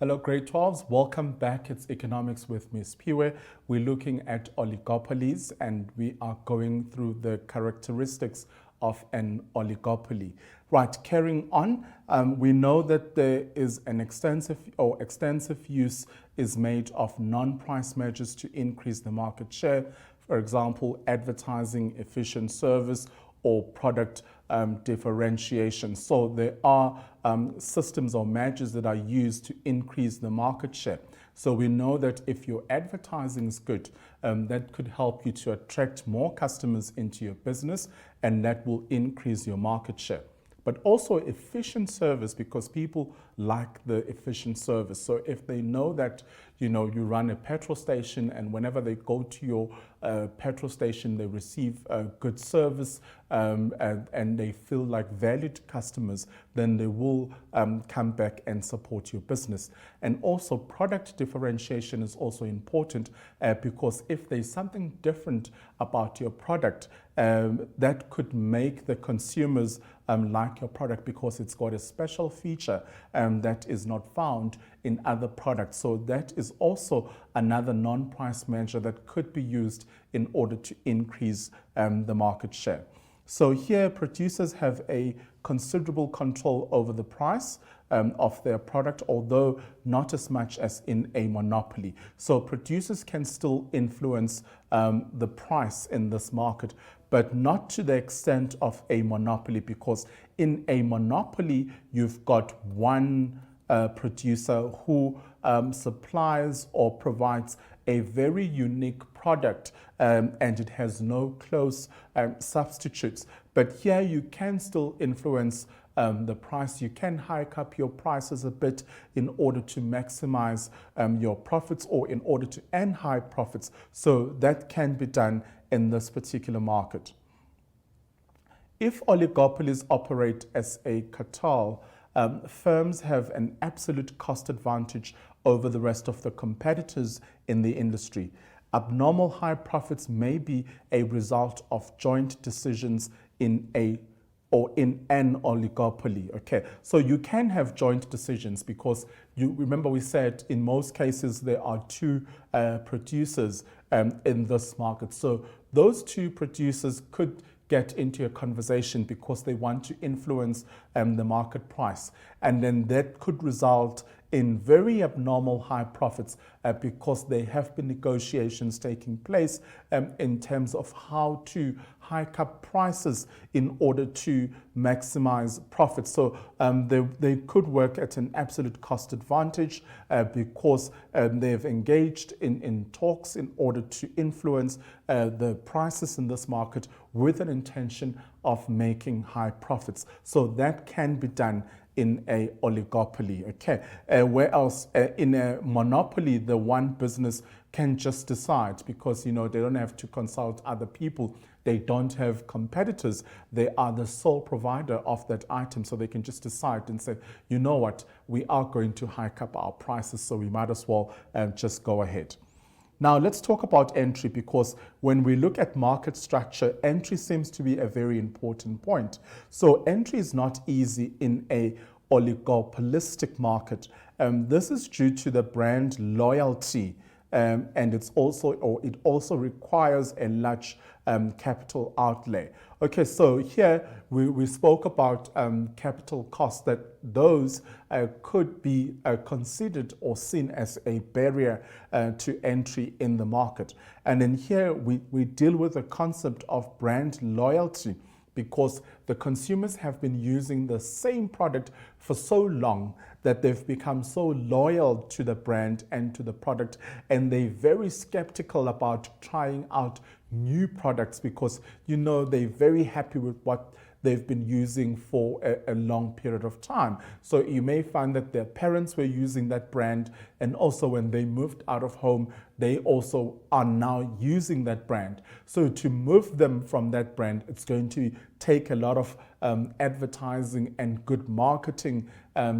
Hello, grade 12s. Welcome back. It's Economics with Ms. Piwe. We're looking at oligopolies and we are going through the characteristics of an oligopoly. Right, carrying on, we know that there is an extensive use is made of non-price measures to increase the market share. For example, advertising, efficient service, or product differentiation. So there are systems or measures that are used to increase the market share. So we know that if your advertising is good, that could help you to attract more customers into your business, and that will increase your market share. But also efficient service, because people like the efficient service. So if they know that you run a petrol station, and whenever they go to your petrol station, they receive good service and they feel like valued customers, then they will come back and support your business. And also product differentiation is also important because if there's something different about your product, that could make the consumers like your product because it's got a special feature that is not found in other products. So that is also another non-price measure that could be used in order to increase the market share. So here producers have a considerable control over the price of their product, although not as much as in a monopoly. So producers can still influence the price in this market, but not to the extent of a monopoly, because in a monopoly, you've got one producer who supplies or provides a very unique product and it has no close substitutes. But here you can still influence the price. You can hike up your prices a bit in order to maximize your profits or in order to earn high profits. So that can be done in this particular market. If oligopolies operate as a cartel, firms have an absolute cost advantage over the rest of the competitors in the industry. Abnormal high profits may be a result of joint decisions in an oligopoly. Okay, so you can have joint decisions because you remember we said in most cases there are two producers in this market. So those two producers could get into a conversation because they want to influence the market price, and then that could result in very abnormal high profits because there have been negotiations taking place in terms of how to hike up prices in order to maximize profits. So they could work at an absolute cost advantage because they've engaged in talks in order to influence the prices in this market with an intention of making high profits. So that can be done in a oligopoly, okay? Whereas in a monopoly, the one business can just decide because, they don't have to consult other people. They don't have competitors. They are the sole provider of that item. So they can just decide and say, you know what, we are going to hike up our prices, so we might as well just go ahead. Now let's talk about entry, because when we look at market structure, entry seems to be a very important point. So entry is not easy in a oligopolistic market. This is due to the brand loyalty, and it also requires a large capital outlay. Okay, so here we spoke about capital costs, that those could be considered or seen as a barrier to entry in the market. And then here we deal with the concept of brand loyalty, because the consumers have been using the same product for so long that they've become so loyal to the brand and to the product, and they're very skeptical about trying out new products because they're very happy with what they've been using for a long period of time. So you may find that their parents were using that brand, and also when they moved out of home, they also are now using that brand. So to move them from that brand, it's going to take a lot of advertising and good marketing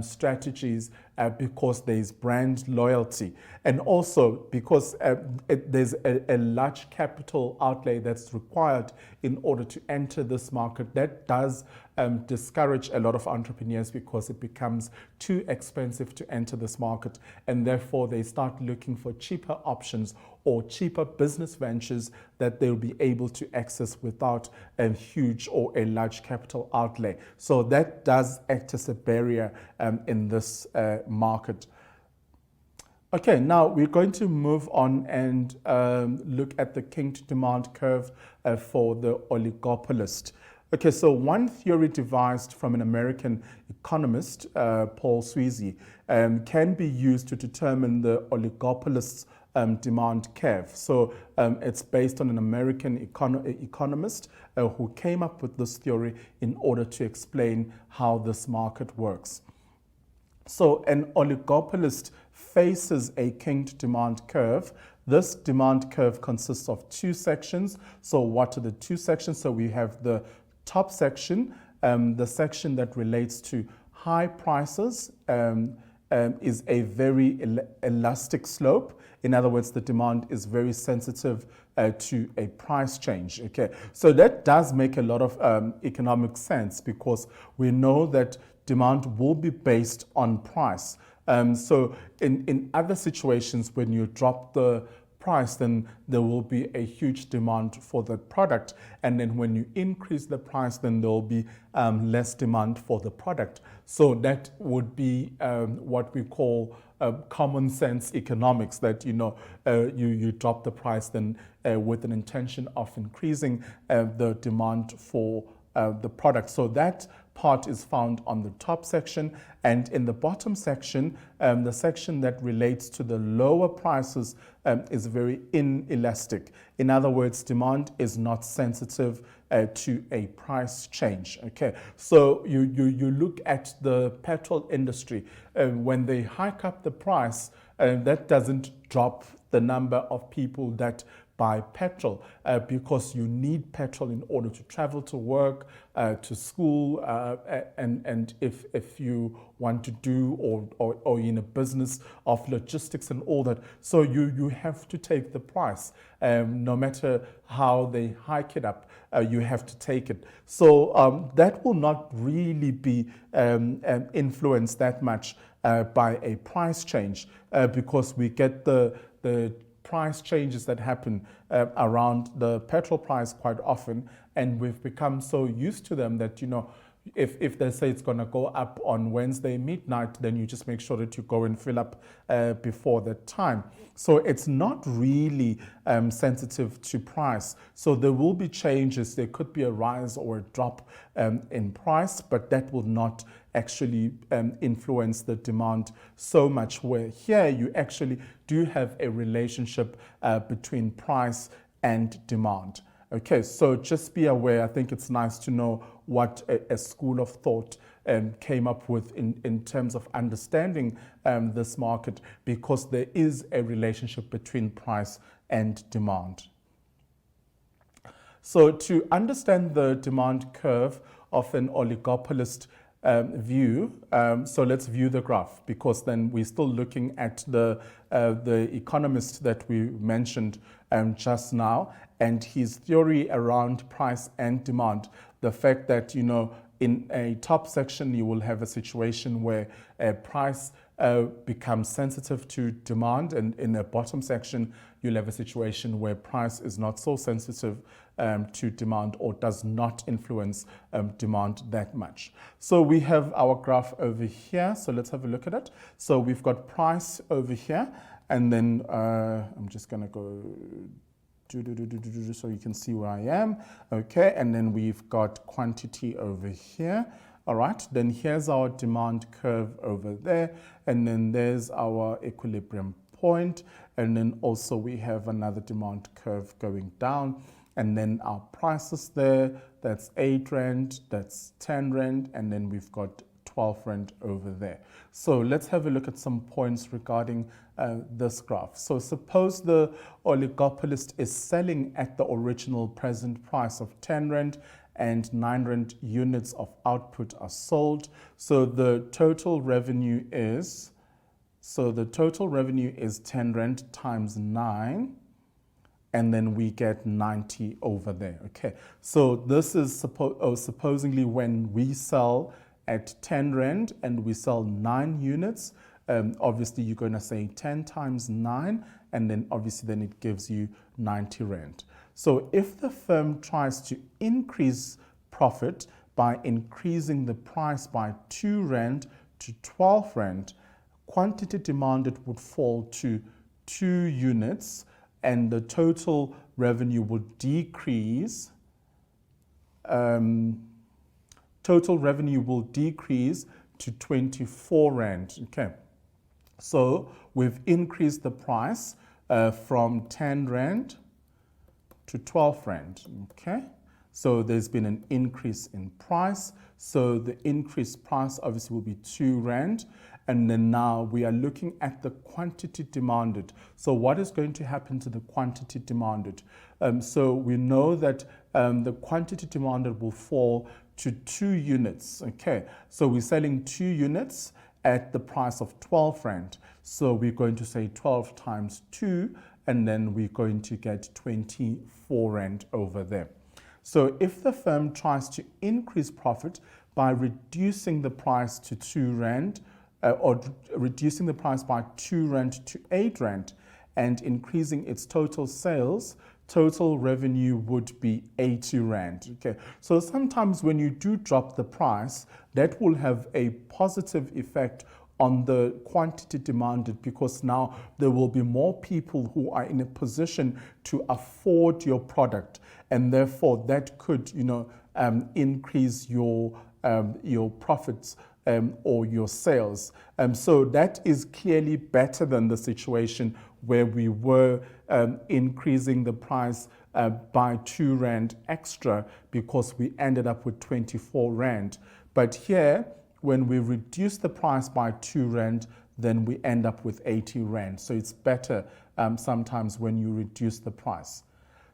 strategies because there's brand loyalty. And also because there's a large capital outlay that's required in order to enter this market that does discourage a lot of entrepreneurs because it becomes too expensive to enter this market, and therefore they start looking for cheaper options or cheaper business ventures that they'll be able to access without a huge or a large capital outlay. So that does act as a barrier in this market. Okay, now we're going to move on and look at the Kinked demand curve for the oligopolist. Okay, so one theory devised from an American economist, Paul Sweezy, can be used to determine the oligopolist's demand curve. So it's based on an American economist who came up with this theory in order to explain how this market works. So an oligopolist faces a kinked demand curve. This demand curve consists of two sections. So what are the two sections? So we have the top section, the section that relates to high prices is a very elastic slope. In other words, the demand is very sensitive to a price change. Okay, so that does make a lot of economic sense because we know that demand will be based on price. So in other situations, when you drop the price, then there will be a huge demand for the product. And then when you increase the price, then there will be less demand for the product. So that would be what we call common sense economics, that you drop the price then with an intention of increasing the demand for the product. So that part is found on the top section, and in the bottom section, the section that relates to the lower prices is very inelastic. In other words, demand is not sensitive to a price change. Okay, so you look at the petrol industry, when they hike up the price, that doesn't drop the number of people that buy petrol because you need petrol in order to travel to work, to school, and if you want to do or in a business of logistics and all that. So you have to take the price. No matter how they hike it up, you have to take it. So that will not really be influenced that much by a price change because we get the price changes that happen around the petrol price quite often, and we've become so used to them that if they say it's going to go up on Wednesday midnight, then you just make sure that you go and fill up before that time. So it's not really sensitive to price. So there will be changes. There could be a rise or a drop in price, but that will not actually influence the demand so much, where here you actually do have a relationship between price and demand. Okay, so just be aware. I think it's nice to know what a school of thought came up with in terms of understanding this market, because there is a relationship between price and demand. So to understand the demand curve of an oligopolist view, so let's view the graph, because then we're still looking at the economist that we mentioned just now, and his theory around price and demand. The fact that in a top section you will have a situation where price becomes sensitive to demand, and in a bottom section you'll have a situation where price is not so sensitive to demand, or does not influence demand that much. So we have our graph over here, so let's have a look at it. So we've got price over here, and then I'm just going to go so you can see where I am. Okay, and then we've got quantity over here. All right, then here's our demand curve over there, and then there's our equilibrium point, and then also we have another demand curve going down, and then our prices there, that's 8 Rand, that's 10 Rand, and then we've got 12 Rand over there. So let's have a look at some points regarding this graph. So suppose the oligopolist is selling at the original present price of 10 Rand, and 9 Rand units of output are sold. So the total revenue is 10 Rand times 9, and then we get 90 over there. Okay, so this is supposedly when we sell at 10 Rand and we sell 9 units. Obviously, you're going to say 10 times 9, and then obviously then it gives you 90 Rand. So if the firm tries to increase profit by increasing the price by 2 Rand to 12 Rand, quantity demanded would fall to 2 units, and the total revenue would decrease. Total revenue will decrease to 24 Rand. Okay, so we've increased the price from 10 Rand to 12 Rand. Okay, so there's been an increase in price. So the increased price obviously will be 2 Rand. And then now we are looking at the quantity demanded. So what is going to happen to the quantity demanded? So we know that the quantity demanded will fall to 2 units. Okay, so we're selling 2 units at the price of 12 Rand. So we're going to say 12 times 2, and then we're going to get 24 Rand over there. So if the firm tries to increase profit by reducing the price to 2 Rand, or reducing the price by 2 Rand to 8 Rand and increasing its total sales, total revenue would be 80 Rand. Okay, so sometimes when you do drop the price, that will have a positive effect on the quantity demanded, because now there will be more people who are in a position to afford your product, and therefore that could, increase your profits or your sales. So that is clearly better than the situation where we were increasing the price by 2 Rand extra because we ended up with 24 Rand. But here, when we reduce the price by 2 Rand, then we end up with 80 Rand. So it's better sometimes when you reduce the price.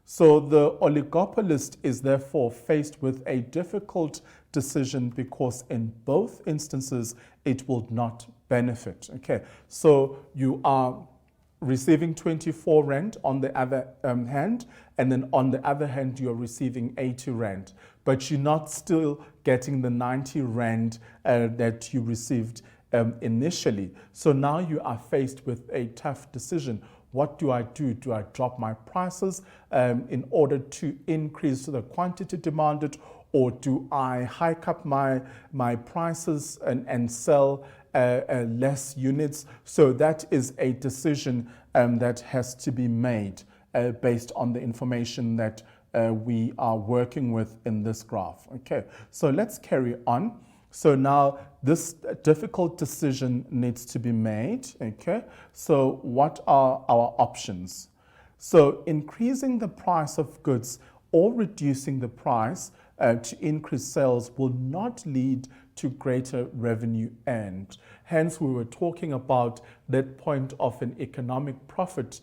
So the oligopolist is therefore faced with a difficult decision because in both instances it will not benefit. Okay, so you are receiving 24 Rand on the other hand, and then on the other hand you're receiving 80 Rand, but you're not still getting the 90 Rand that you received initially. So now you are faced with a tough decision. What do I do? Do I drop my prices in order to increase the quantity demanded, or do I hike up my prices and sell less units? So that is a decision that has to be made based on the information that we are working with in this graph. Okay, so let's carry on. So now this difficult decision needs to be made. Okay, so what are our options? So increasing the price of goods or reducing the price to increase sales will not lead to greater revenue earned. Hence, we were talking about that point of an economic profit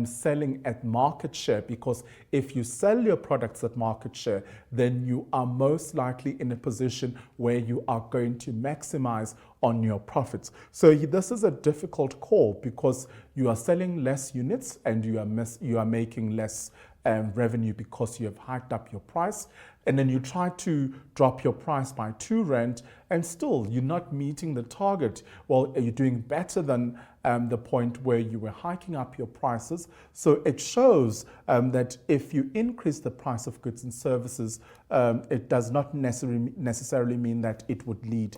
selling at market share, because if you sell your products at market share, then you are most likely in a position where you are going to maximize on your profits. So this is a difficult call because you are selling less units and you are making less revenue because you have hiked up your price, and then you try to drop your price by 2 Rand and still you're not meeting the target. Well, you're doing better than the point where you were hiking up your prices. So it shows that if you increase the price of goods and services, it does not necessarily mean that it would lead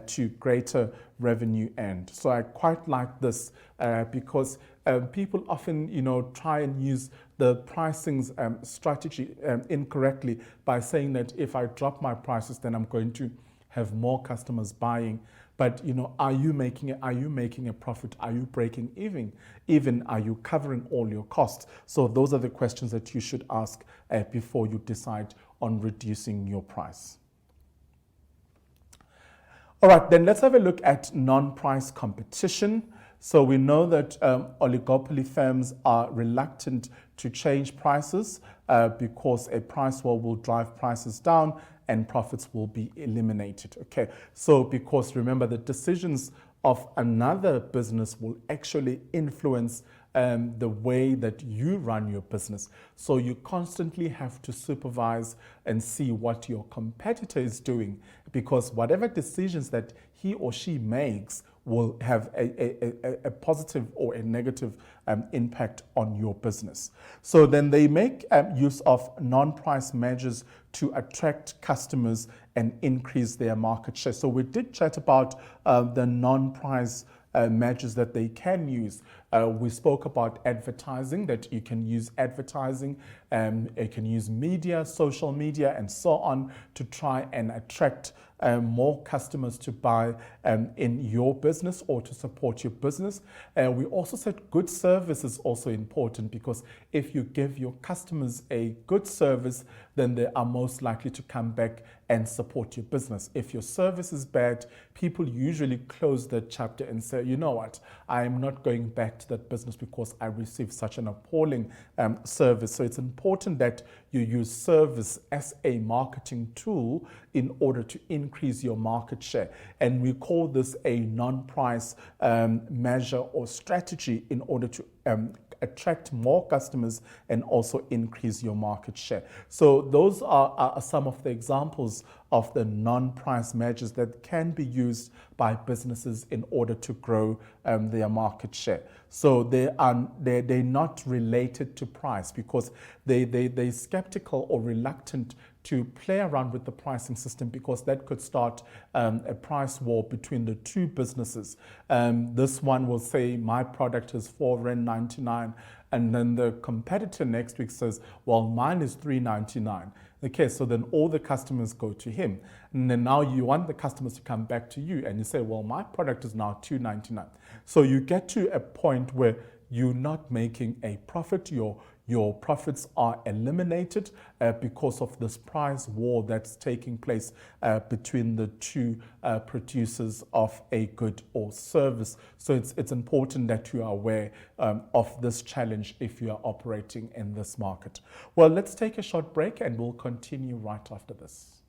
to greater revenue earned. So I quite like this because people often, try and use the pricing strategy incorrectly by saying that if I drop my prices, then I'm going to have more customers buying. But are you making a profit? Are you breaking even? Are you covering all your costs? So those are the questions that you should ask before you decide on reducing your price. All right, then let's have a look at non-price competition. So we know that oligopoly firms are reluctant to change prices because a price war will drive prices down and profits will be eliminated. Okay, so because remember, the decisions of another business will actually influence the way that you run your business. So you constantly have to supervise and see what your competitor is doing, because whatever decisions that he or she makes will have a positive or a negative impact on your business. So then they make use of non-price measures to attract customers and increase their market share. So we did chat about the non-price measures that they can use. We spoke about advertising, that you can use advertising, you can use media, social media, and so on to try and attract more customers to buy in your business or to support your business. We also said good service is also important, because if you give your customers a good service, then they are most likely to come back and support your business. If your service is bad, people usually close that chapter and say, you know what, I'm not going back to that business because I received such an appalling service. So it's important that you use service as a marketing tool in order to increase your market share. And we call this a non-price measure or strategy in order to attract more customers and also increase your market share. So those are some of the examples of the non-price measures that can be used by businesses in order to grow their market share. So they're not related to price, because they're skeptical or reluctant to play around with the pricing system, because that could start a price war between the two businesses. This one will say, my product is R4.99, and then the competitor next week says, well, mine is R3.99. Okay, so then all the customers go to him. And then now you want the customers to come back to you, and you say, well, my product is now R2.99. So you get to a point where you're not making a profit. Your profits are eliminated because of this price war that's taking place between the two producers of a good or service. So it's important that you are aware of this challenge if you are operating in this market. Well, let's take a short break and we'll continue right after this.